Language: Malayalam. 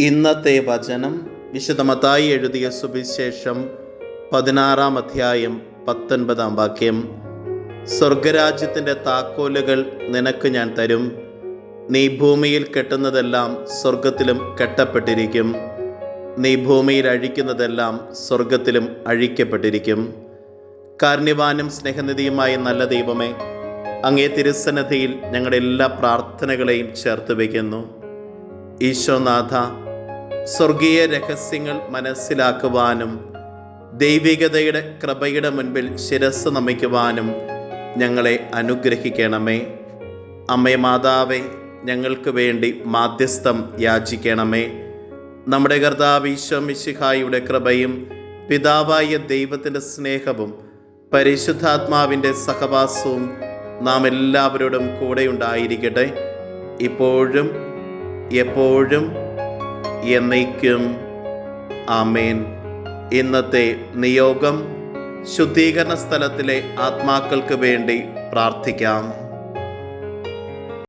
ഇന്നത്തെ വചനം വിശുദ്ധ മത്തായി എഴുതിയ സുവിശേഷം 16-ാം അധ്യായം 19-ാം വാക്യം. സ്വർഗരാജ്യത്തിൻ്റെ താക്കോലുകൾ നിനക്ക് ഞാൻ തരും. നീ ഭൂമിയിൽ കെട്ടുന്നതെല്ലാം സ്വർഗത്തിലും കെട്ടപ്പെട്ടിരിക്കും, നീ ഭൂമിയിൽ അഴിക്കുന്നതെല്ലാം സ്വർഗത്തിലും അഴിക്കപ്പെട്ടിരിക്കും. കാരുണ്യവാനും സ്നേഹനിധിയുമായ നല്ല ദൈവമേ, അങ്ങേ തിരുസന്നിധിയിൽ ഞങ്ങളുടെ എല്ലാ പ്രാർത്ഥനകളെയും ചേർത്ത് വയ്ക്കുന്നു. ഈശോനാഥ, സ്വർഗീയ രഹസ്യങ്ങൾ മനസ്സിലാക്കുവാനും ദൈവികതയുടെ കൃപയുടെ മുൻപിൽ ശിരസ് നമിക്കുവാനും ഞങ്ങളെ അനുഗ്രഹിക്കണമേ. അമ്മേ മാതാവേ, ഞങ്ങൾക്ക് വേണ്ടി മാധ്യസ്ഥം യാചിക്കണമേ. നമ്മുടെ കർത്താവ് ഈശോ മിശിഹായുടെ കൃപയും പിതാവായ ദൈവത്തിൻ്റെ സ്നേഹവും പരിശുദ്ധാത്മാവിൻ്റെ സഹവാസവും നാം എല്ലാവരോടും കൂടെ ഉണ്ടായിരിക്കട്ടെ, ഇപ്പോഴും എപ്പോഴും എന്നേക്കും. ആമേൻ. ഇന്നത്തെ നിയോഗം: ശുദ്ധീകരണ സ്ഥലത്തിലെ ആത്മാക്കൾക്ക് വേണ്ടി പ്രാർത്ഥിക്കാം.